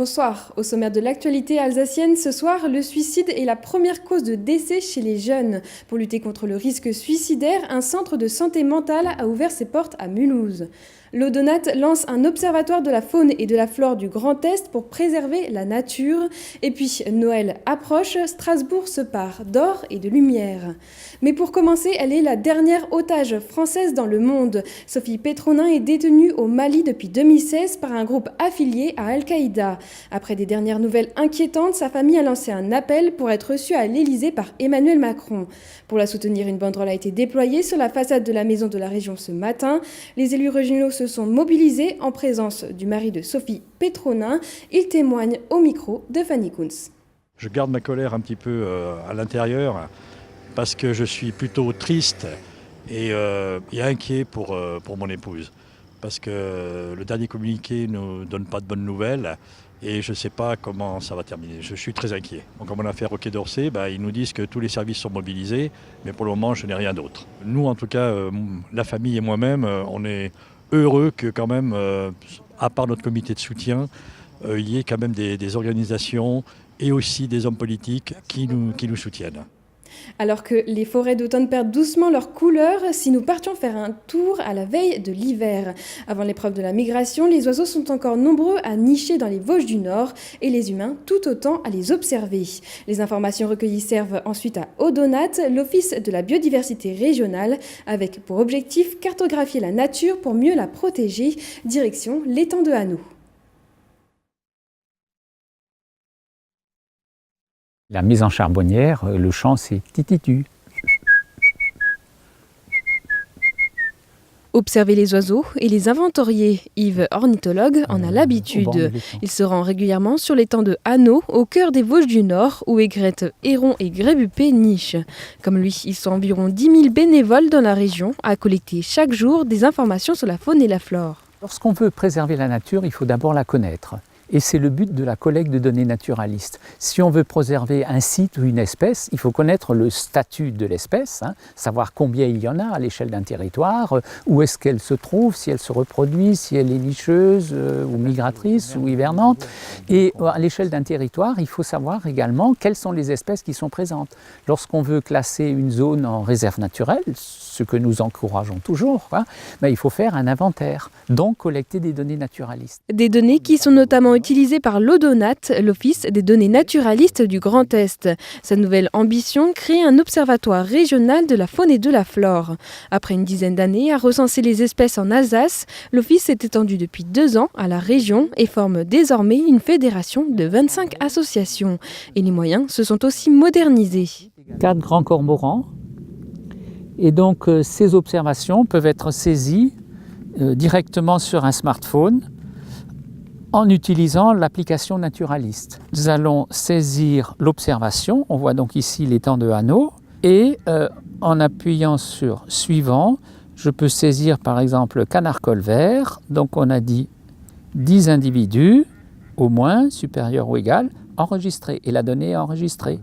Bonsoir. Au sommaire de l'actualité alsacienne, ce soir, le suicide est la première cause de décès chez les jeunes. Pour lutter contre le risque suicidaire, un centre de santé mentale a ouvert ses portes à Mulhouse. L'Odonat lance un observatoire de la faune et de la flore du Grand Est pour préserver la nature. Et puis, Noël approche, Strasbourg se pare d'or et de lumière. Mais pour commencer, elle est la dernière otage française dans le monde. Sophie Petronin est détenue au Mali depuis 2016 par un groupe affilié à Al-Qaïda. Après des dernières nouvelles inquiétantes, sa famille a lancé un appel pour être reçue à l'Élysée par Emmanuel Macron. Pour la soutenir, une banderole a été déployée sur la façade de la maison de la région ce matin. Les élus régionaux se sont mobilisés en présence du mari de Sophie Petronin. Ils témoignent au micro de Fanny Kunz. Je garde ma colère un petit peu à l'intérieur parce que je suis plutôt triste et inquiet pour mon épouse. Parce que le dernier communiqué ne nous donne pas de bonnes nouvelles et je ne sais pas comment ça va terminer. Je suis très inquiet. Donc, comme on a fait Roquet d'Orsay, ils nous disent que tous les services sont mobilisés, mais pour le moment, je n'ai rien d'autre. Nous, en tout cas, la famille et moi-même, on est heureux que quand même, à part notre comité de soutien, il y ait quand même des organisations et aussi des hommes politiques qui nous soutiennent. Alors que les forêts d'automne perdent doucement leur couleur, si nous partions faire un tour à la veille de l'hiver. Avant l'épreuve de la migration, les oiseaux sont encore nombreux à nicher dans les Vosges du Nord et les humains tout autant à les observer. Les informations recueillies servent ensuite à Odonat, l'Office de la biodiversité régionale, avec pour objectif cartographier la nature pour mieux la protéger. Direction l'étang de Hanau. La mise en charbonnière, le chant c'est tititu. Observer les oiseaux et les inventorier. Yves, ornithologue, en a l'habitude. Il se rend régulièrement sur l'étang de Hanau, au cœur des Vosges du Nord, où aigrettes, hérons et grébupés nichent. Comme lui, ils sont environ 10 000 bénévoles dans la région à collecter chaque jour des informations sur la faune et la flore. Lorsqu'on veut préserver la nature, il faut d'abord la connaître. Et c'est le but de la collecte de données naturalistes. Si on veut préserver un site ou une espèce, il faut connaître le statut de l'espèce, savoir combien il y en a à l'échelle d'un territoire, où est-ce qu'elle se trouve, si elle se reproduit, si elle est nicheuse ou migratrice ou hivernante. Et à l'échelle d'un territoire, il faut savoir également quelles sont les espèces qui sont présentes. Lorsqu'on veut classer une zone en réserve naturelle, ce que nous encourageons toujours, il faut faire un inventaire, donc collecter des données naturalistes. Des données qui sont notamment utilisées par l'Odonat, l'Office des données naturalistes du Grand Est. Sa nouvelle ambition, créer un observatoire régional de la faune et de la flore. Après une dizaine d'années à recenser les espèces en Alsace, l'Office s'est étendu depuis 2 ans à la région et forme désormais une fédération de 25 associations. Et les moyens se sont aussi modernisés. 4 grands cormorans. Et donc ces observations peuvent être saisies directement sur un smartphone en utilisant l'application naturaliste. Nous allons saisir l'observation, on voit donc ici l'étang de Hanau, et en appuyant sur suivant, je peux saisir par exemple canard colvert, donc on a dit 10 individus, au moins, supérieur ou égal, enregistré, et la donnée est enregistrée.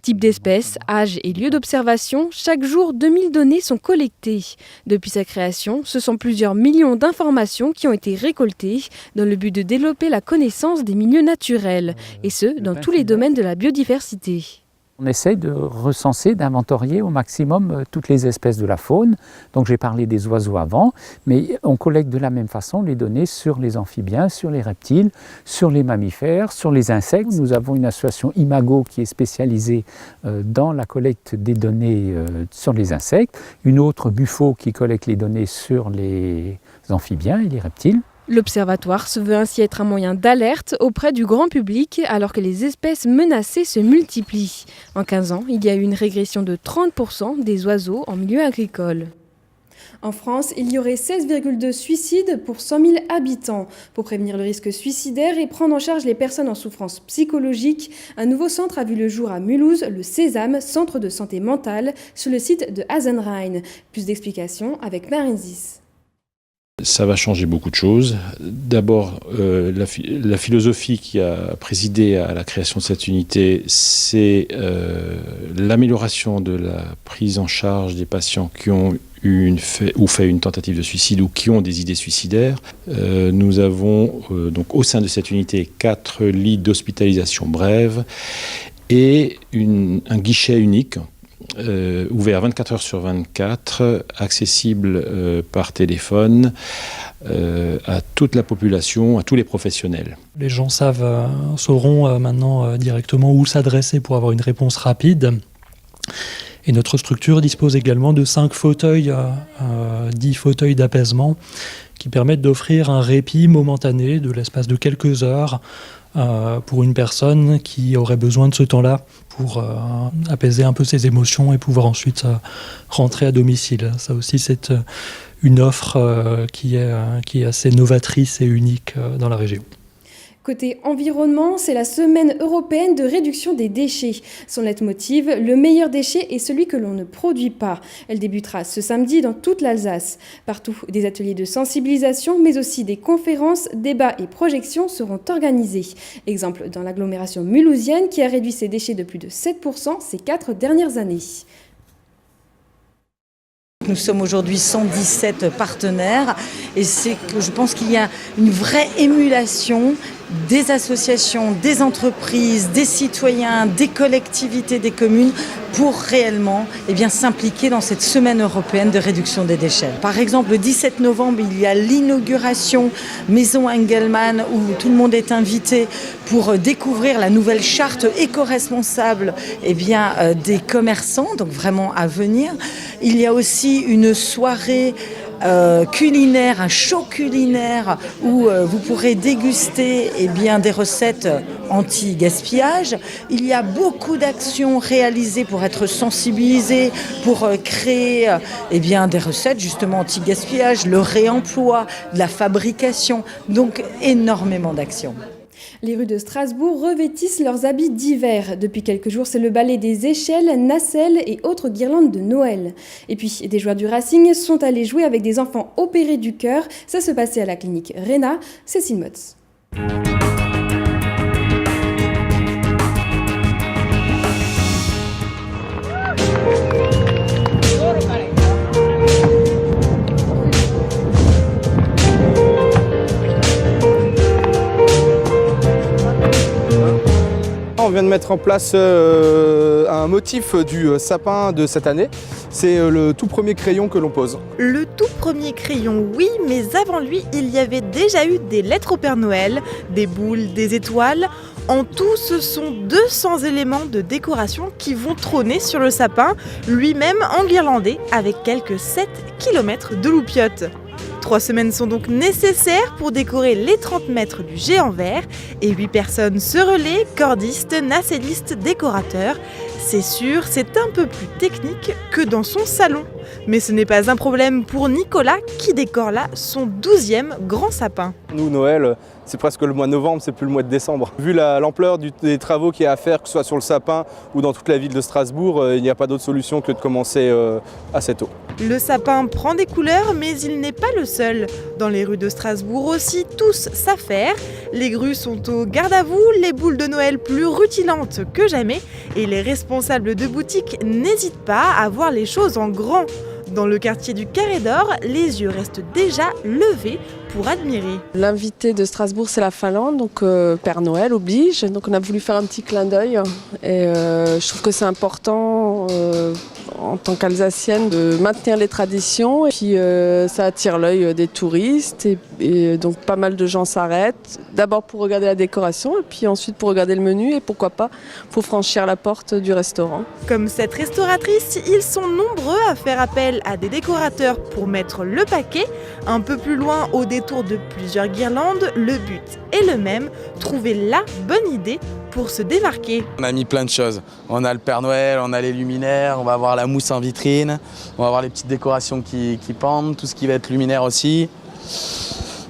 Type d'espèce, âge et lieu d'observation, chaque jour 2000 données sont collectées. Depuis sa création, ce sont plusieurs millions d'informations qui ont été récoltées dans le but de développer la connaissance des milieux naturels, et ce, dans tous les domaines de la biodiversité. On essaie de recenser, d'inventorier au maximum toutes les espèces de la faune. Donc j'ai parlé des oiseaux avant, mais on collecte de la même façon les données sur les amphibiens, sur les reptiles, sur les mammifères, sur les insectes. Nous avons une association Imago qui est spécialisée dans la collecte des données sur les insectes, une autre Bufo qui collecte les données sur les amphibiens et les reptiles. L'observatoire se veut ainsi être un moyen d'alerte auprès du grand public alors que les espèces menacées se multiplient. En 15 ans, il y a eu une régression de 30% des oiseaux en milieu agricole. En France, il y aurait 16,2 suicides pour 100 000 habitants. Pour prévenir le risque suicidaire et prendre en charge les personnes en souffrance psychologique, un nouveau centre a vu le jour à Mulhouse, le Sésame, centre de santé mentale, sur le site de Hasenrhein. Plus d'explications avec Marine Zis. Ça va changer beaucoup de choses. D'abord, la philosophie qui a présidé à la création de cette unité, c'est l'amélioration de la prise en charge des patients qui ont fait une tentative de suicide ou qui ont des idées suicidaires. Nous avons donc au sein de cette unité 4 lits d'hospitalisation brève et un guichet unique ouvert 24 heures sur 24, accessible par téléphone à toute la population, à tous les professionnels. Les gens sauront maintenant directement où s'adresser pour avoir une réponse rapide. Et notre structure dispose également de 5 fauteuils, 10 fauteuils d'apaisement qui permettent d'offrir un répit momentané de l'espace de quelques heures pour une personne qui aurait besoin de ce temps-là pour apaiser un peu ses émotions et pouvoir ensuite rentrer à domicile. Ça aussi, c'est une offre qui est assez novatrice et unique dans la région. Côté environnement, c'est la semaine européenne de réduction des déchets. Son leitmotiv, le meilleur déchet est celui que l'on ne produit pas. Elle débutera ce samedi dans toute l'Alsace. Partout, des ateliers de sensibilisation, mais aussi des conférences, débats et projections seront organisés. Exemple dans l'agglomération mulhousienne qui a réduit ses déchets de plus de 7% ces 4 dernières années. Nous sommes aujourd'hui 117 partenaires et c'est que je pense qu'il y a une vraie émulation des associations, des entreprises, des citoyens, des collectivités, des communes pour réellement s'impliquer dans cette semaine européenne de réduction des déchets. Par exemple, le 17 novembre, il y a l'inauguration Maison Engelmann où tout le monde est invité pour découvrir la nouvelle charte éco-responsable des commerçants, donc vraiment à venir. Il y a aussi une soirée culinaire, un show culinaire où vous pourrez déguster des recettes anti-gaspillage. Il y a beaucoup d'actions réalisées pour être sensibilisées, pour créer des recettes justement anti-gaspillage, le réemploi, la fabrication, donc énormément d'actions. Les rues de Strasbourg revêtissent leurs habits d'hiver. Depuis quelques jours, c'est le ballet des échelles, nacelles et autres guirlandes de Noël. Et puis, des joueurs du Racing sont allés jouer avec des enfants opérés du cœur. Ça se passait à la clinique Réna. Cécile Motz. On vient de mettre en place un motif du sapin de cette année. C'est le tout premier crayon que l'on pose. Le tout premier crayon, oui, mais avant lui, il y avait déjà eu des lettres au Père Noël, des boules, des étoiles. En tout, ce sont 200 éléments de décoration qui vont trôner sur le sapin, lui-même enguirlandé avec quelques 7 km de loupiote. 3 semaines sont donc nécessaires pour décorer les 30 mètres du géant vert et 8 personnes se relaient, cordistes, nacellistes, décorateurs. C'est sûr, c'est un peu plus technique que dans son salon. Mais ce n'est pas un problème pour Nicolas qui décore là son 12e grand sapin. Nous, Noël, c'est presque le mois de novembre, c'est plus le mois de décembre. Vu l'ampleur des travaux qu'il y a à faire, que ce soit sur le sapin ou dans toute la ville de Strasbourg, il n'y a pas d'autre solution que de commencer assez tôt. Le sapin prend des couleurs, mais il n'est pas le seul. Dans les rues de Strasbourg aussi, tous s'affairent. Les grues sont au garde à vous, les boules de Noël plus rutilantes que jamais, et les responsables de boutiques n'hésitent pas à voir les choses en grand. Dans le quartier du Carré d'Or, les yeux restent déjà levés pour admirer. L'invité de Strasbourg, c'est la Finlande, donc Père Noël oblige. Donc on a voulu faire un petit clin d'œil. Et je trouve que c'est important en tant qu'Alsacienne de maintenir les traditions. Et puis ça attire l'œil des touristes et donc pas mal de gens s'arrêtent. D'abord pour regarder la décoration et puis ensuite pour regarder le menu et pourquoi pas pour franchir la porte du restaurant. Comme cette restauratrice, ils sont nombreux à faire appel à des décorateurs pour mettre le paquet. Un peu plus loin, au détour de plusieurs guirlandes, le but est le même, trouver la bonne idée pour se démarquer. On a mis plein de choses. On a le Père Noël, on a les luminaires, on va avoir la mousse en vitrine, on va avoir les petites décorations qui pendent, tout ce qui va être luminaire aussi.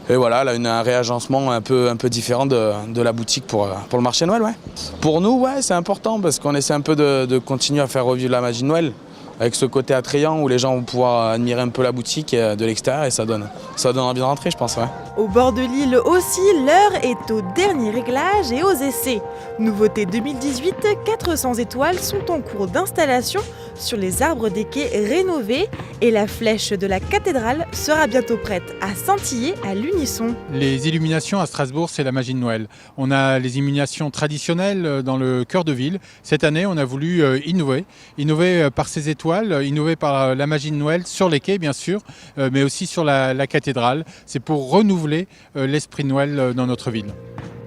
Et voilà, là, un réagencement un peu différent de la boutique pour le marché Noël. Ouais. Pour nous, ouais, c'est important parce qu'on essaie un peu de continuer à faire revivre la magie de Noël. avec ce côté attrayant où les gens vont pouvoir admirer un peu la boutique de l'extérieur et ça donne envie de rentrer, je pense. Ouais. Au bord de l'île aussi, l'heure est au dernier réglage et aux essais. Nouveauté 2018, 400 étoiles sont en cours d'installation sur les arbres des quais rénovés et la flèche de la cathédrale sera bientôt prête à scintiller à l'unisson. Les illuminations à Strasbourg, c'est la magie de Noël. On a les illuminations traditionnelles dans le cœur de ville. Cette année, on a voulu innover par ces étoiles, innover par la magie de Noël sur les quais, bien sûr, mais aussi sur la cathédrale. C'est pour renouveler l'esprit de Noël dans notre ville.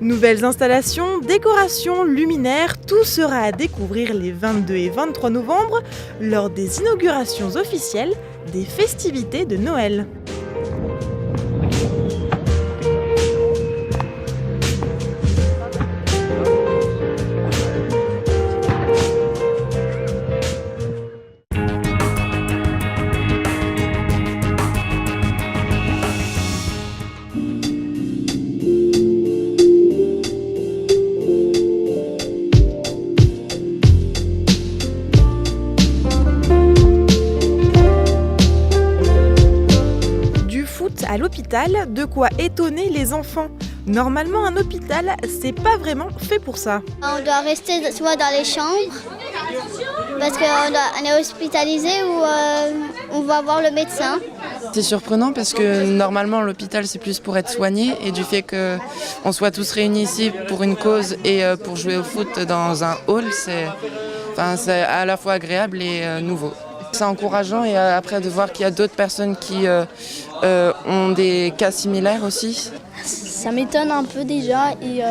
Nouvelles installations, décorations, luminaires, tout sera à découvrir les 22 et 23 novembre lors des inaugurations officielles des festivités de Noël. À l'hôpital, de quoi étonner les enfants. Normalement, un hôpital, c'est pas vraiment fait pour ça. On doit rester soit dans les chambres, parce qu'on est hospitalisé ou on va voir le médecin. C'est surprenant parce que normalement l'hôpital c'est plus pour être soigné et du fait qu'on soit tous réunis ici pour une cause et pour jouer au foot dans un hall, c'est à la fois agréable et nouveau. C'est encourageant et après de voir qu'il y a d'autres personnes qui ont des cas similaires aussi. Ça m'étonne un peu déjà et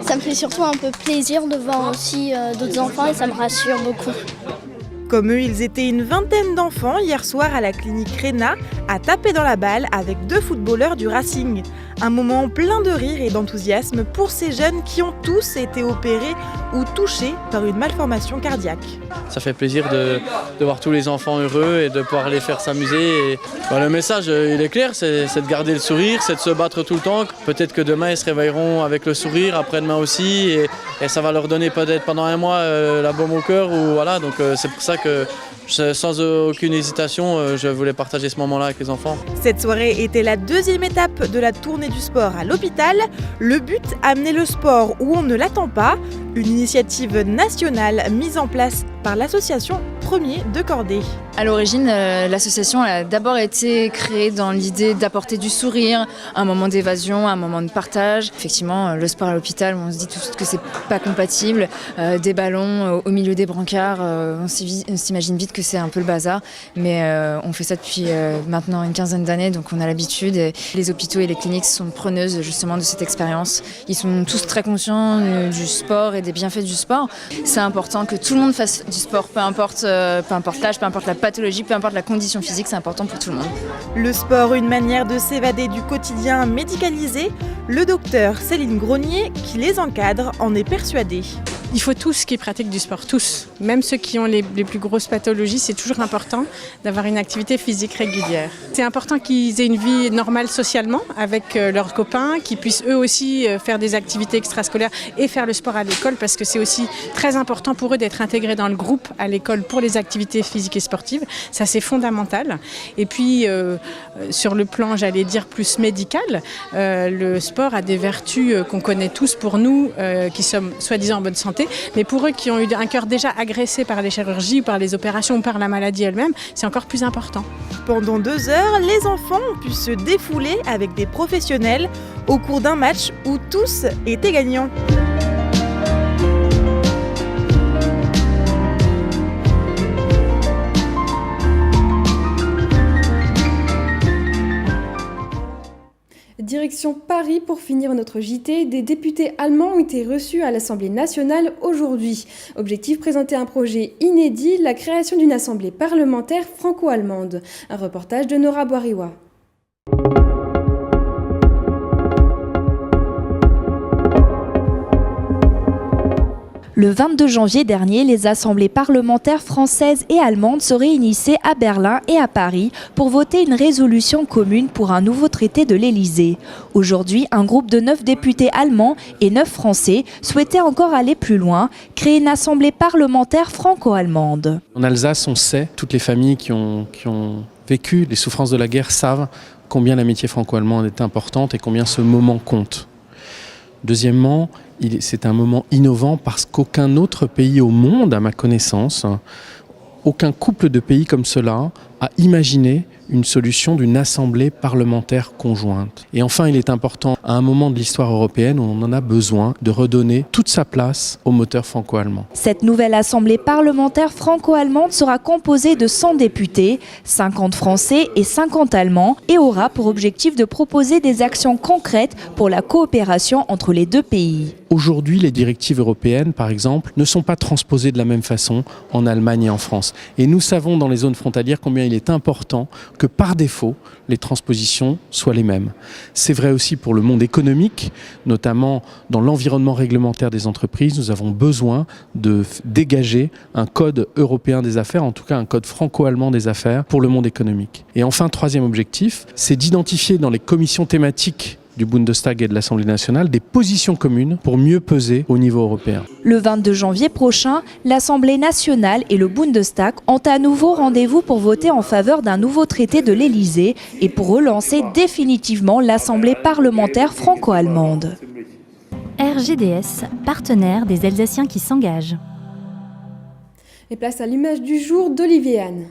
ça me fait surtout un peu plaisir de voir aussi d'autres enfants et ça me rassure beaucoup. Comme eux, ils étaient une vingtaine d'enfants hier soir à la clinique Réna à taper dans la balle avec 2 footballeurs du Racing. Un moment plein de rire et d'enthousiasme pour ces jeunes qui ont tous été opérés ou touchés par une malformation cardiaque. Ça fait plaisir de voir tous les enfants heureux et de pouvoir les faire s'amuser. Et, le message, il est clair, c'est de garder le sourire, c'est de se battre tout le temps. Peut-être que demain, ils se réveilleront avec le sourire, après-demain aussi. Et ça va leur donner peut-être pendant un mois la baume au cœur. Voilà, donc c'est pour ça que sans aucune hésitation, je voulais partager ce moment-là avec les enfants. Cette soirée était la 2e étape de la tournée du sport à l'hôpital. Le but, amener le sport où on ne l'attend pas. Une initiative nationale mise en place par l'association Premier de Cordée. À l'origine, l'association a d'abord été créée dans l'idée d'apporter du sourire, un moment d'évasion, un moment de partage. Effectivement, le sport à l'hôpital, on se dit tout de suite que c'est pas compatible. Des ballons au milieu des brancards, on s'imagine vite que c'est un peu le bazar. Mais on fait ça depuis maintenant une quinzaine d'années, donc on a l'habitude. Et les hôpitaux et les cliniques sont preneuses justement de cette expérience. Ils sont tous très conscients du sport et des bienfaits du sport. C'est important que tout le monde fasse du sport, peu importe l'âge, peu importe la pathologie, peu importe la condition physique, c'est important pour tout le monde. Le sport, une manière de s'évader du quotidien médicalisé. Le docteur Céline Gronier, qui les encadre, en est persuadée. Il faut tous qui pratiquent du sport, tous. Même ceux qui ont les plus grosses pathologies, c'est toujours important d'avoir une activité physique régulière. C'est important qu'ils aient une vie normale socialement avec leurs copains, qu'ils puissent eux aussi faire des activités extrascolaires et faire le sport à l'école parce que c'est aussi très important pour eux d'être intégrés dans le groupe à l'école pour les activités physiques et sportives. Ça, c'est fondamental. Et puis, sur le plan, j'allais dire, plus médical, le sport a des vertus qu'on connaît tous pour nous qui sommes soi-disant en bonne santé. Mais pour eux qui ont eu un cœur déjà agressé par les chirurgies ou par les opérations ou par la maladie elle-même, c'est encore plus important. Pendant 2 heures, les enfants ont pu se défouler avec des professionnels au cours d'un match où tous étaient gagnants. Direction Paris pour finir notre JT. Des députés allemands ont été reçus à l'Assemblée nationale aujourd'hui. Objectif, présenter un projet inédit, la création d'une assemblée parlementaire franco-allemande. Un reportage de Nora Boiriwa. Le 22 janvier dernier, les assemblées parlementaires françaises et allemandes se réunissaient à Berlin et à Paris pour voter une résolution commune pour un nouveau traité de l'Élysée. Aujourd'hui, un groupe de 9 députés allemands et 9 français souhaitait encore aller plus loin, créer une assemblée parlementaire franco-allemande. En Alsace, on sait, toutes les familles qui ont vécu les souffrances de la guerre savent combien l'amitié franco-allemande est importante et combien ce moment compte. Deuxièmement, c'est un moment innovant parce qu'aucun autre pays au monde, à ma connaissance, aucun couple de pays comme cela a imaginé une solution d'une assemblée parlementaire conjointe. Et enfin, il est important, à un moment de l'histoire européenne où on en a besoin, de redonner toute sa place au moteur franco-allemand. Cette nouvelle assemblée parlementaire franco-allemande sera composée de 100 députés, 50 français et 50 allemands, et aura pour objectif de proposer des actions concrètes pour la coopération entre les deux pays. Aujourd'hui, les directives européennes, par exemple, ne sont pas transposées de la même façon en Allemagne et en France. Et nous savons dans les zones frontalières combien il est important que par défaut, les transpositions soient les mêmes. C'est vrai aussi pour le monde économique, notamment dans l'environnement réglementaire des entreprises. Nous avons besoin de dégager un code européen des affaires, en tout cas un code franco-allemand des affaires pour le monde économique. Et enfin, troisième objectif, c'est d'identifier dans les commissions thématiques du Bundestag et de l'Assemblée nationale des positions communes pour mieux peser au niveau européen. Le 22 janvier prochain, l'Assemblée nationale et le Bundestag ont à nouveau rendez-vous pour voter en faveur d'un nouveau traité de l'Élysée et pour relancer définitivement l'Assemblée parlementaire franco-allemande. RGDS, partenaire des Alsaciens qui s'engagent. Et place à l'image du jour d'Olivier Anne.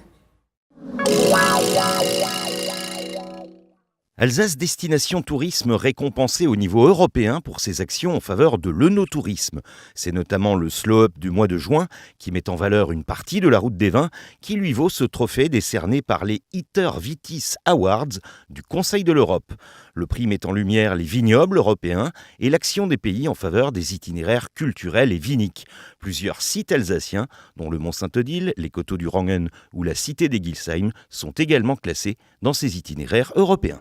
Alsace Destination Tourisme récompensée au niveau européen pour ses actions en faveur de l'œnotourisme. C'est notamment le Slow Up du mois de juin qui met en valeur une partie de la route des vins qui lui vaut ce trophée décerné par les Iter Vitis Awards du Conseil de l'Europe. Le prix met en lumière les vignobles européens et l'action des pays en faveur des itinéraires culturels et viniques. Plusieurs sites alsaciens, dont le Mont Saint-Odile, les Coteaux du Rangen ou la Cité des Gilsheim, sont également classés dans ces itinéraires européens.